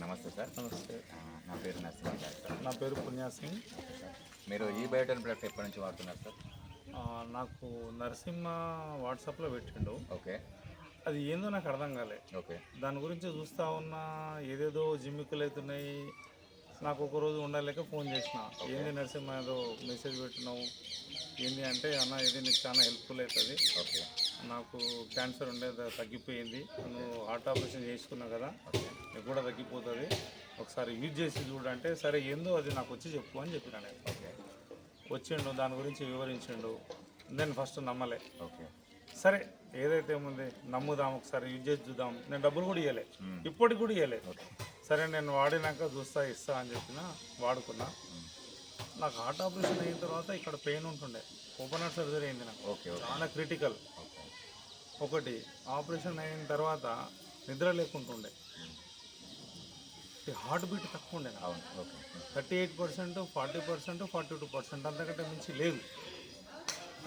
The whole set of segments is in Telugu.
నమస్తే సార్. నమస్తే. నా పేరు నరసింహ సార్. నా పేరు పుణ్యా సింగ్. మీరు ఈ బయోటన్ ప్రొడక్ట్ ఎప్పటి నుంచి వాడుతున్నారు సార్? నాకు నరసింహ వాట్సాప్లో పెట్టిండు. ఓకే అది ఏందో నాకు అర్థం కాలే. ఓకే దాని గురించి చూస్తూ ఉన్నా, ఏదేదో జిమ్మిక్కులు అవుతున్నాయి. నాకు ఒకరోజు ఉండలేక ఫోన్ చేసిన, ఏంది నరసింహ ఏదో మెసేజ్ పెట్టినావు ఏంది అంటే, అన్న ఇది నీకు చాలా హెల్ప్ఫుల్ అవుతుంది. ఓకే నాకు క్యాన్సర్ ఉండేది తగ్గిపోయింది, నువ్వు హార్ట్ ఆపరేషన్ చేసుకున్నావు కదా, నీకు కూడా తగ్గిపోతుంది, ఒకసారి యూజ్ చేసి చూడంటే, సరే ఏందో అది నాకు వచ్చి చెప్పు అని చెప్పిన నేను. ఓకే వచ్చిండు, దాని గురించి వివరించిండు. నేను ఫస్ట్ నమ్మలే. ఓకే సరే ఏదైతే ఏముంది నమ్ముదాం, ఒకసారి యూజ్ చేసి చూద్దాం. నేను డబ్బులు కూడా ఇవ్వలే, ఇప్పటికి కూడా ఇవ్వలే. సరే నేను వాడినాక ఇస్తా అని చెప్పిన, వాడుకున్నా. నాకు హార్ట్ ఆపరేషన్ అయిన తర్వాత ఇక్కడ పెయిన్ ఉంటుండే, ఓపెన్ హార్ట్ సర్జరీ అయింది నాకు. ఓకే చాలా క్రిటికల్. ఒకటి ఆపరేషన్ అయిన తర్వాత నిద్ర లేకుంటుండే, హార్ట్ బీట్ తక్కువ ఉండే నాకు. అవును. ఓకే 38%, 40%, 42%, అంతకంటే మించి లేదు.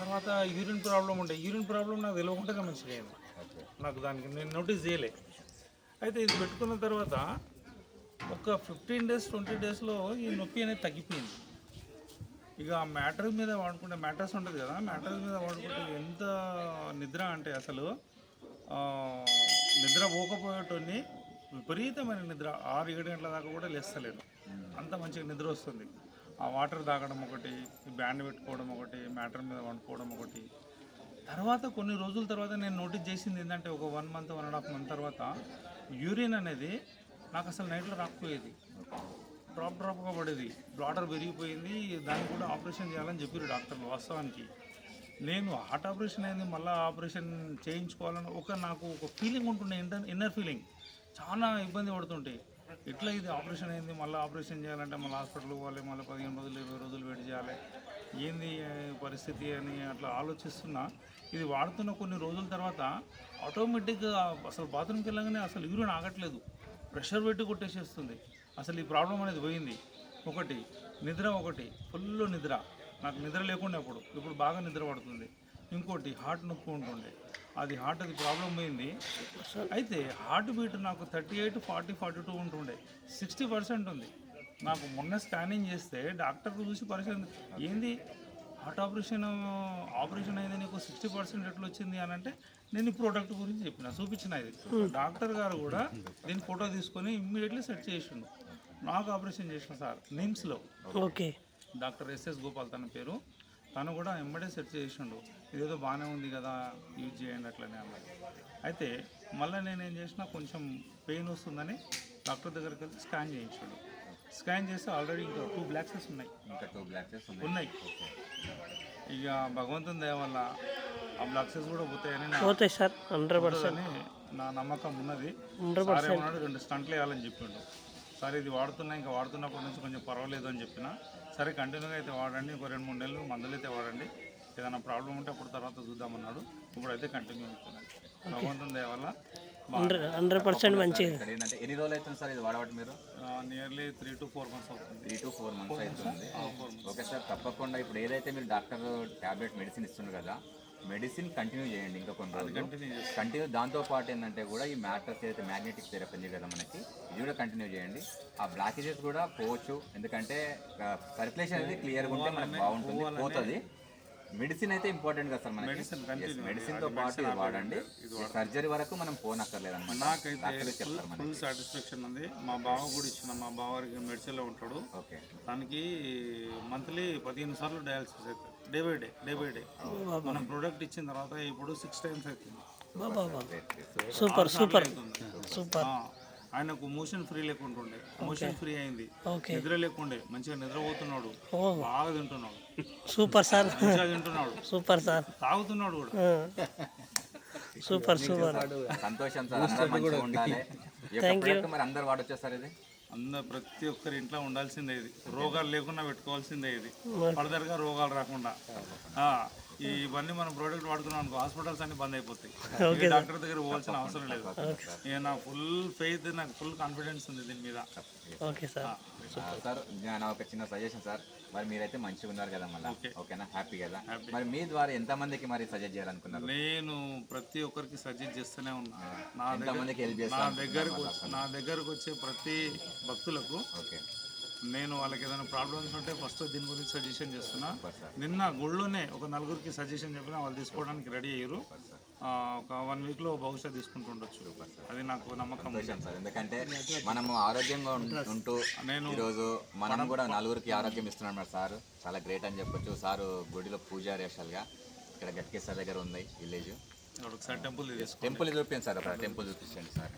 తర్వాత యూరిన్ ప్రాబ్లం ఉండే, యూరిన్ ప్రాబ్లం నాకు తెలియకుండా మంచిగా అయింది. నాకు దానికి నేను నోటీస్ చేయలే. అయితే ఇది పెట్టుకున్న తర్వాత ఒక 15 days 20 daysలో ఈ నొప్పి అనేది తగ్గిపోయింది. ఇక మ్యాట్రెస్ మీద వాడుకుంటే, మ్యాట్రెస్ ఉంటుంది కదా, మ్యాట్రెస్ మీద వాడుకుంటే ఎంత నిద్ర అంటే అసలు నిద్ర పోకపోయేటోని విపరీతమైన నిద్ర, 6-7 గంటల దాకా కూడా లేస్తలేను, అంత మంచిగా నిద్ర వస్తుంది. ఆ వాటర్ తాగడం ఒకటి, ఈ బ్యాండ్ పెట్టుకోవడం ఒకటి, మ్యాటర్ మీద వండుకోవడం ఒకటి. తర్వాత కొన్ని రోజుల తర్వాత నేను నోటీస్ చేసింది ఏంటంటే, ఒక 1 month 1.5 month తర్వాత యూరిన్ అనేది నాకు అసలు నైట్లో రాకపోయేది, డ్రాప్గా పడేది, బ్లాడర్ పెరిగిపోయింది. దాన్ని కూడా ఆపరేషన్ చేయాలని చెప్పారు డాక్టర్లు. వాస్తవానికి నేను హార్ట్ ఆపరేషన్ అయింది, మళ్ళీ ఆపరేషన్ చేయించుకోవాలని నాకు ఒక ఫీలింగ్ ఉంటుండే, ఇన్నర్ ఫీలింగ్. చాలా ఇబ్బంది పడుతుంటే, ఇట్లా ఇది ఆపరేషన్ అయింది, మళ్ళీ ఆపరేషన్ చేయాలంటే మళ్ళీ హాస్పిటల్కి పోవాలి, మళ్ళీ 15 రోజులు 20 రోజులు వెయిట్ చేయాలి, ఏంది పరిస్థితి అని అట్లా ఆలోచిస్తున్నా. ఇది వాడుతున్న కొన్ని రోజుల తర్వాత ఆటోమేటిక్గా అసలు బాత్రూమ్కి వెళ్ళగానే అసలు యూరిన్ ఆగట్లేదు, ప్రెషర్ పెట్టి కొట్టేసేస్తుంది. అసలు ఈ ప్రాబ్లం అనేది పోయింది. ఒకటి నిద్ర, ఒకటి ఫుల్ నిద్ర, నాకు నిద్ర లేకుండా ఇప్పుడు బాగా నిద్ర పడుతుంది. ఇంకోటి హార్ట్ నొప్పి ఉంటుండే, అది ప్రాబ్లం పోయింది. అయితే హార్ట్ బీట్ నాకు 38, 40, 42 ఉంటుండే, 60% ఉంది. నాకు మొన్న స్కానింగ్ చేస్తే డాక్టర్ చూసి పరిశీలన, ఏంది హార్ట్ ఆపరేషన్ అయింది నీకు 60% ఎట్లా వచ్చింది అని అంటే, నేను ఈ ప్రోడక్ట్ గురించి చూపించిన. ఇది డాక్టర్ గారు కూడా దీని ఫోటో తీసుకొని ఇమ్మీడియట్లీ సెట్ చేసిండు. నాకు ఆపరేషన్ చేసిన సార్ నిమ్స్లో. ఓకే, డాక్టర్ ఎస్ఎస్ గోపాల్ తన పేరు. తను కూడా ఎంబడే సెర్చ్ చేసిండు, ఇదేదో బాగానే ఉంది కదా, యూజ్ చేయండి అట్లనే అన్నారు. అయితే మళ్ళీ నేనేం చేసిన, కొంచెం పెయిన్ వస్తుందని డాక్టర్ దగ్గరికి వెళ్ళి స్కాన్ చేయించాడు. స్కాన్ చేస్తే ఆల్రెడీ ఇంకా 2 బ్లాక్సెస్ ఉన్నాయి. ఉన్నాయి. ఇక భగవంతుని దయ వల్ల ఆ బ్లాక్సెస్ కూడా పోతాయి సార్, 100% నా నమ్మకం ఉన్నది. సార్ ఏమన్నాడు, 2 స్టంట్లు వేయాలని చెప్పిండు. సరే ఇది వాడుతున్నా, ఇంకా వాడుతున్నప్పటి నుంచి కొంచెం పర్వాలేదు అని చెప్పిన. సరే కంటిన్యూగా అయితే వాడండి, ఇంకో 2-3 నెలలు మందులు అయితే వాడండి, ఏదైనా ప్రాబ్లం ఉంటే అప్పుడు తర్వాత చూద్దామన్నాడు. ఇప్పుడైతే కంటిన్యూ అవుతున్నాను. భగవంతుని దయ వల్ల 100% మంచిది. ఎన్ని రోజులు అవుతుంది సార్ ఇది వాడబట్టి మీరు? నియర్లీ 3 to 4 months అవుతుంది. 3 to 4 months అవుతుంది. ఓకే సార్, తప్పకుండా ఇప్పుడు ఏదైతే మీరు డాక్టర్ ట్యాబ్లెట్ మెడిసిన్ ఇస్తున్నారు కదా, మెడిసిన్ కంటిన్యూ చేయండి ఇంకా కొన్ని రోజులు కంటిన్యూ. దాంతోపాటు ఏంటంటే కూడా ఈ మ్యాట్రస్ ఏదైతే మ్యాగ్నెటిక్ థెరపీ ఉంది కదా మనకి, ఇది కూడా కంటిన్యూ చేయండి. ఆ బ్లాకేజెస్ కూడా పోవచ్చు, ఎందుకంటే సర్క్యులేషన్ అనేది క్లియర్గా ఉంటే మనకు బాగుంటుంది, పోతుంది. మెడిసిన్ అయితే ఇంపార్టెంట్ కదా సార్ మనకి. మెడిసిన్తో పాటు ఇది వాడండి, సర్జరీ వరకు మనం పోనక్కర్లేదు అనమాట. నాకైతే ఫుల్ సాటిస్ఫాక్షన్ ఉంది. మా బావ కూడా ఇచ్చిన, మా బావకి మెడిసిన్లో ఉంటాడు. ఓకే, దానికి మంత్లీ 15 సార్లు డయాలసిస్ అవుతుంది, డే బై డే. మనం ప్రోడక్ట్ ఇచ్చిన తర్వాత ఇప్పుడు 6 times అవుతుంది. సూపర్. ఆయనకు మోషన్ ఫ్రీ లేకుంటుండే, మోషన్ ఫ్రీ అయింది. నిద్ర లేకుండే, మంచిగా నిద్రపోతున్నాడు, బాగా తింటున్నాడు. సూపర్ సార్, మంచిగా తింటున్నాడు. సూపర్ సార్, తాగుతున్నాడు కూడా. సూపర్. సంతోషం సార్, అందరూ మంచిగా ఉండాలి. మరి అందరు వాడొచ్చా సార్ ఇది? ప్రతి ఒక్కరి ఇంట్లో ఉండాల్సిందే ఇది, రోగాలు లేకుండా పెట్టుకోవాల్సిందే ఇది, ఫర్దర్గా రోగాలు రాకుండా. ఇవన్నీ మనం ప్రోడక్ట్ వాడుకున్నాం అనుకో హాస్పిటల్స్ అన్ని బంద్ అయిపోతాయి. ఏ డాక్టర్ దగ్గర పోవాల్సిన అవసరం లేదు. ఇక నా ఫుల్ ఫెయిత్, నాకు ఫుల్ కాన్ఫిడెన్స్ ఉంది దీని మీద. Okay sir. సార్ నా ఒక చిన్న సజెషన్ సార్, మరి మీరైతే మంచిగా ఉన్నారు కదా మళ్ళీ, ఓకేనా, హ్యాపీ కదా. మరి మీ ద్వారా ఎంతమందికి మరి సజెస్ట్ చేయాలనుకున్నారు? నేను ప్రతి ఒక్కరికి సజెస్ట్ చేస్తూనే ఉన్నాను. ఎంతమందికి హెల్ప్ నా చేస్తాను? దగ్గరకు వచ్చే ప్రతి భక్తులకు ఓకే నేను వాళ్ళకి ఏదైనా ప్రాబ్లమ్స్ ఉంటే ఫస్ట్ దీని గురించి సజెషన్ చేస్తున్నా. సార్. నిన్న గుళ్ళోనే ఒక నలుగురికి సజెషన్ చెప్పినా వాళ్ళు తీసుకోవడానికి రెడీ అయ్యారు. ఒక 1 వీక్లో బహుశా తీసుకుంటుండొచ్చు. అది నాకు నమ్మకం. సార్, ఎందుకంటే మనము ఆరోగ్యంగా ఉంటూ ఈరోజు మనం కూడా నలుగురికి ఆరోగ్యం ఇస్తున్నాం మరి సార్, చాలా గ్రేట్ అని చెప్పొచ్చు. సారు గుడిలో పూజారి యాక్చువల్గా ఇక్కడ గట్కేశ్వర దగ్గర ఉంది విలేజ్. ఒకసారి టెంపుల్ చూపించండి సార్, ఒక టెంపుల్ చూపించండి సార్.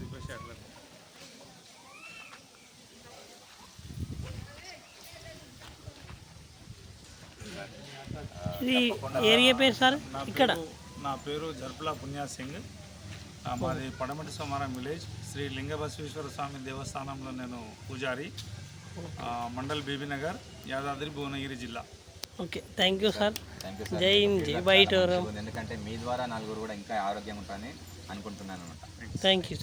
తిప్పేసి అట్లా ఇది ఏరియా పేరు సార్ ఇక్కడ? నా పేరు జర్పలా పుణ్యా సింగ్. మాది పడమటి సోమారం విలేజ్. శ్రీ లింగబసవేశ్వర స్వామి దేవస్థానంలో నేను పూజారి. మండల్ బీబీనగర్, యాదాద్రి, భువనగిరి జిల్లా. Okay, thank you sir. జై హింద్, జై బయట. ఎందుకంటే మీ ద్వారా నలుగురు కూడా ఇంకా ఆరోగ్యంగా ఉంటారని అనుకుంటున్నాను అనమాట. Thank you.